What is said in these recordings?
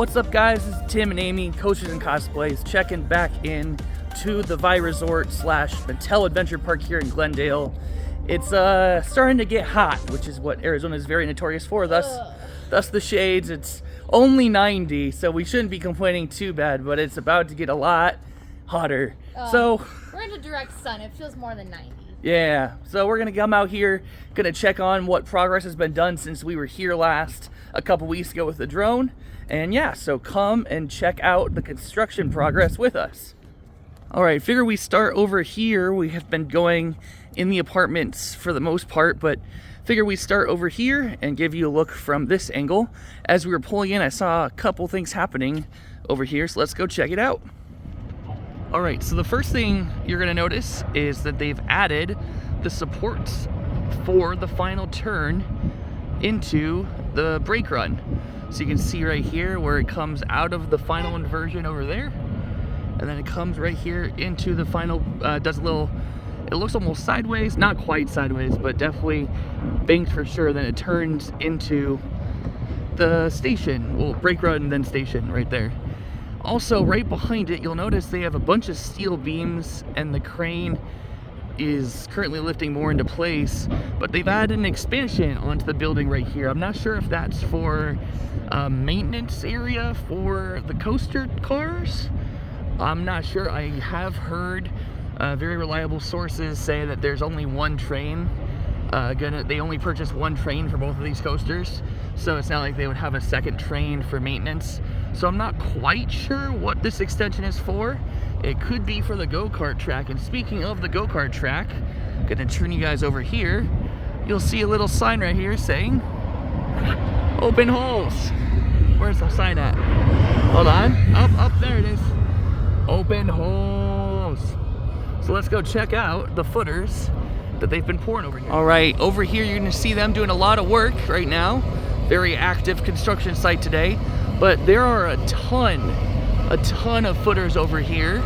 What's up, guys? This is Tim and Amy, Coaches and Cosplays, checking back in to the Vi Resort / Mattel Adventure Park here in Glendale. It's starting to get hot, which is what Arizona is very notorious for, thus the shades. It's only 90, so we shouldn't be complaining too bad, but it's about to get a lot hotter. So we're in the direct sun. It feels more than 90. Yeah, so we're gonna come out here, gonna check on what progress has been done since we were here last a couple weeks ago with the drone. And yeah, so come and check out the construction progress with us. All right, figure we start over here. We have been going in the apartments for the most part, but figure we start over here and give you a look from this angle. As we were pulling in, I saw a couple things happening over here, so let's go check it out. All right, so the first thing you're gonna notice is that they've added the supports for the final turn into the brake run. So you can see right here where it comes out of the final inversion over there, and then it comes right here into the final, does a little, it looks almost sideways, not quite sideways, but definitely banked for sure. Then it turns into the station, well, brake run and then station right there. Also, right behind it, you'll notice they have a bunch of steel beams and the crane is currently lifting more into place, but they've added an expansion onto the building right here. I'm not sure if that's for a maintenance area for the coaster cars. I'm not sure. I have heard very reliable sources say that there's only one train. They only purchased one train for both of these coasters, so it's not like they would have a second train for maintenance. So I'm not quite sure what this extension is for. It could be for the go-kart track. And speaking of the go-kart track, I'm gonna turn you guys over here. You'll see a little sign right here saying open holes. Where's the sign at? Hold on. Up there it is. Open holes. So let's go check out the footers that they've been pouring over here. All right, over here you're gonna see them doing a lot of work right now. Very active construction site today, but there are a ton of footers over here,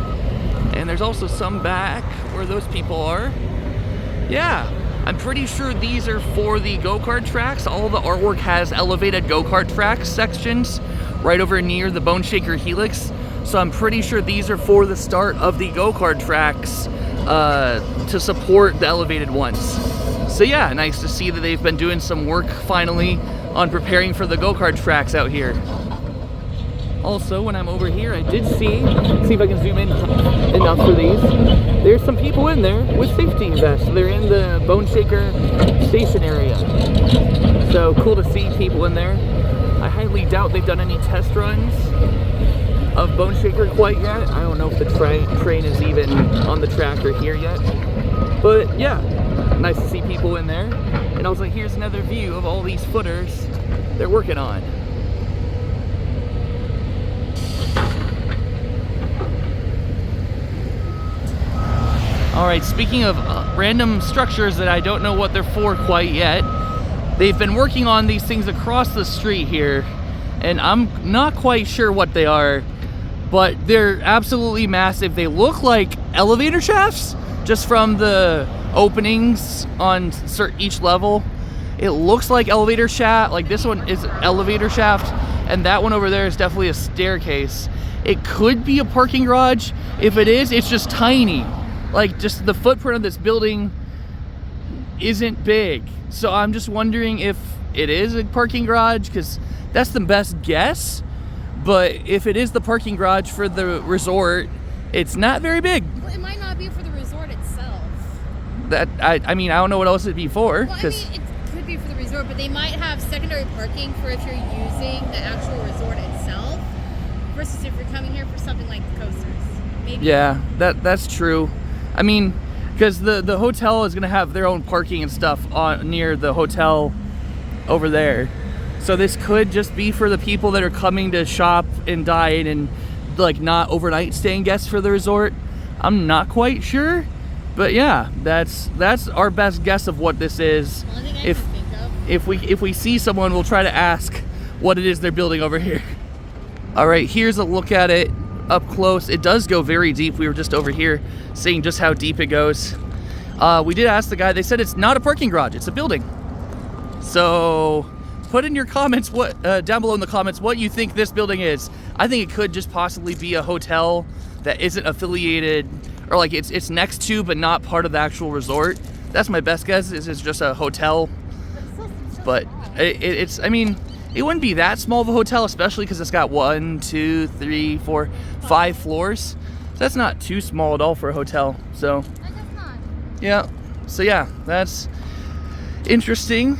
and there's also some back where those people are. Yeah, I'm pretty sure these are for the go-kart tracks. All the artwork has elevated go-kart track sections right over near the Bone Shaker Helix, so I'm pretty sure these are for the start of the go-kart tracks to support the elevated ones. So yeah, nice to see that they've been doing some work finally on preparing for the go-kart tracks out here. Also, when I'm over here, I did see if I can zoom in enough for these. There's some people in there with safety vests. They're in the Bone Shaker station area. So cool to see people in there. I highly doubt they've done any test runs of Bone Shaker quite yet. I don't know if the train is even on the track or here yet. But yeah, nice to see people in there. And also, here's another view of all these footers they're working on. All right, speaking of random structures that I don't know what they're for quite yet, they've been working on these things across the street here, and I'm not quite sure what they are, but they're absolutely massive. They look like elevator shafts, just from the openings on each level. It looks like elevator shaft, like this one is elevator shaft, and that one over there is definitely a staircase. It could be a parking garage. If it is, it's just tiny. Like, just the footprint of this building isn't big. So I'm just wondering if it is a parking garage, because that's the best guess. But if it is the parking garage for the resort, it's not very big. Well, it might not be for the resort itself. I mean, I don't know what else it'd be for. Well, I mean, it could be for the resort, but they might have secondary parking for if you're using the actual resort itself, versus if you're coming here for something like the coasters. Maybe. Yeah, that's true. I mean, because the hotel is going to have their own parking and stuff near the hotel over there. So this could just be for the people that are coming to shop and dine and like not overnight staying guests for the resort. I'm not quite sure, but yeah, that's our best guess of what this is. If we see someone, we'll try to ask what it is they're building over here. All right, here's a look at it up close. It does go very deep. We were just over here seeing just how deep it goes. We did ask the guy. They said it's not a parking garage, it's a building. So put in your comments what down below in the comments what you think this building is. I think it could just possibly be a hotel that isn't affiliated, or like it's next to but not part of the actual resort. That's my best guess, is it's just a hotel. But it's, I mean, it wouldn't be that small of a hotel, especially because it's got 1, 2, 3, 4, 5 floors. So that's not too small at all for a hotel. So I guess not. yeah, so yeah, that's interesting.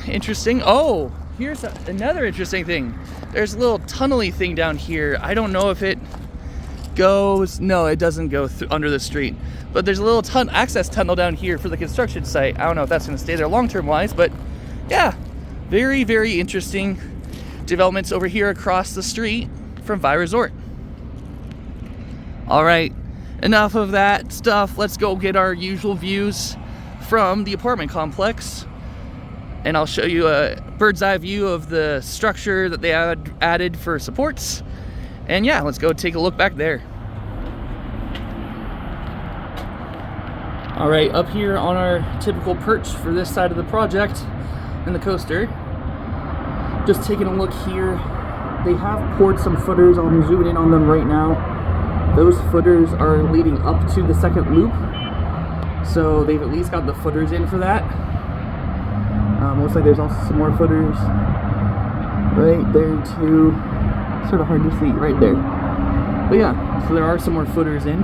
Oh, here's another interesting thing. There's a little tunnely thing down here. I don't know if it goes, no, it doesn't go under the street, but there's a little access tunnel down here for the construction site. I don't know if that's going to stay there long-term wise, but yeah, very, very interesting developments over here across the street from Vi Resort. All right, enough of that stuff. Let's go get our usual views from the apartment complex, and I'll show you a bird's eye view of the structure that they added for supports. And yeah, let's go take a look back there. All right, up here on our typical perch for this side of the project in the coaster, just taking a look here. They have poured some footers. I'm zooming in on them right now. Those footers are leading up to the second loop, so they've at least got the footers in for that. Looks like there's also some more footers right there too. Sort of hard to see right there, but yeah, so there are some more footers in,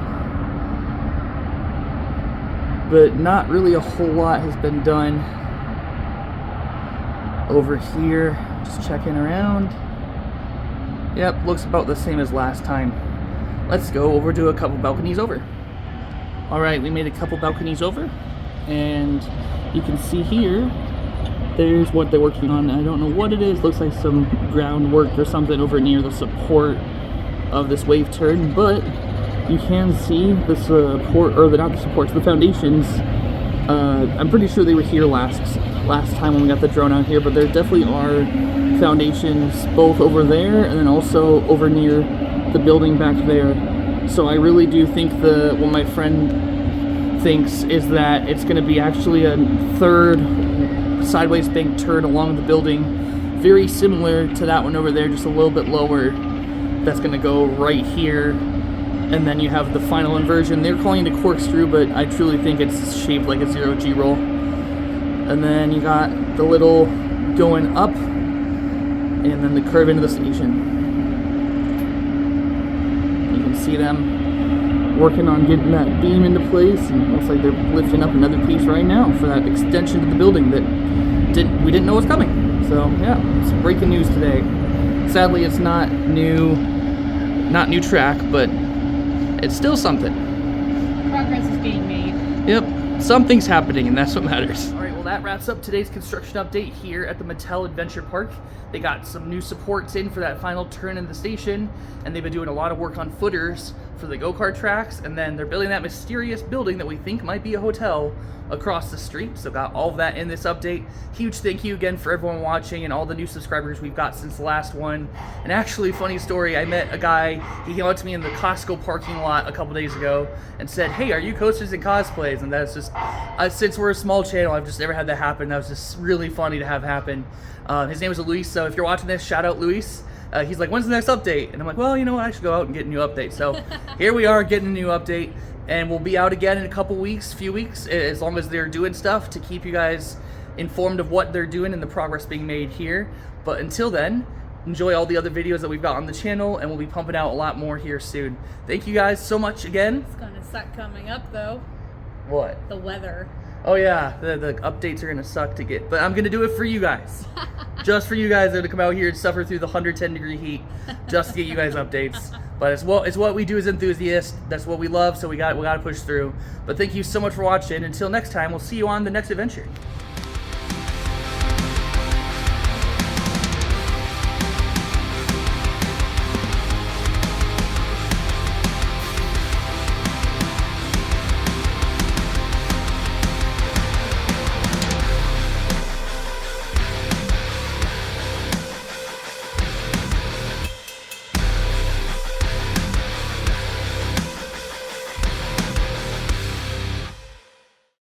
but not really a whole lot has been done over here. Just checking around. Yep, looks about the same as last time. Let's go over to a couple balconies over. All right, we made a couple balconies over, and you can see here there's what they're working on. I don't know what it is. Looks like some groundwork or something over near the support of this wave turn, but you can see the support, or not the supports, the foundations. I'm pretty sure they were here last time when we got the drone out here, but there definitely are foundations both over there and then also over near the building back there. So I really do think what my friend thinks is that it's going to be actually a third sideways bank turn along the building, very similar to that one over there, just a little bit lower. That's going to go right here, and then you have the final inversion. They're calling it a corkscrew, but I truly think it's shaped like a 0G roll. And then you got the little going up, and then the curve into the station. You can see them working on getting that beam into place, and looks like they're lifting up another piece right now for that extension to the building that we didn't know was coming. So yeah, it's breaking news today. Sadly, it's not new track, but it's still something. Progress is being made. Yep, something's happening, and that's what matters. All right, well, that wraps up today's construction update here at the Mattel Adventure Park. They got some new supports in for that final turn in the station, and they've been doing a lot of work on footers for the go-kart tracks, and then they're building that mysterious building that we think might be a hotel across the street. So got all of that in this update. Huge thank you again for everyone watching and all the new subscribers we've got since the last one. And actually, funny story, I met a guy, he came up to me in the Costco parking lot a couple days ago and said, "Hey, are you coasters and cosplays?" And that's just, since we're a small channel, I've just never had that happen. That was just really funny to have happen. His name is Luis, so if you're watching this, shout out Luis. He's like, "When's the next update?" And I'm like, "Well, you know what, I should go out and get a new update." So here we are getting a new update, and we'll be out again in a few weeks, as long as they're doing stuff to keep you guys informed of what they're doing and the progress being made here. But until then, enjoy all the other videos that we've got on the channel, and we'll be pumping out a lot more here soon. Thank you guys so much again. It's gonna suck coming up though. What? The weather. Oh yeah, the updates are gonna suck to get, but I'm gonna do it for you guys. Just for you guys that are gonna come out here and suffer through the 110-degree heat just to get you guys updates. But it's what we do as enthusiasts. That's what we love, so we got to push through. But thank you so much for watching. Until next time, we'll see you on the next adventure.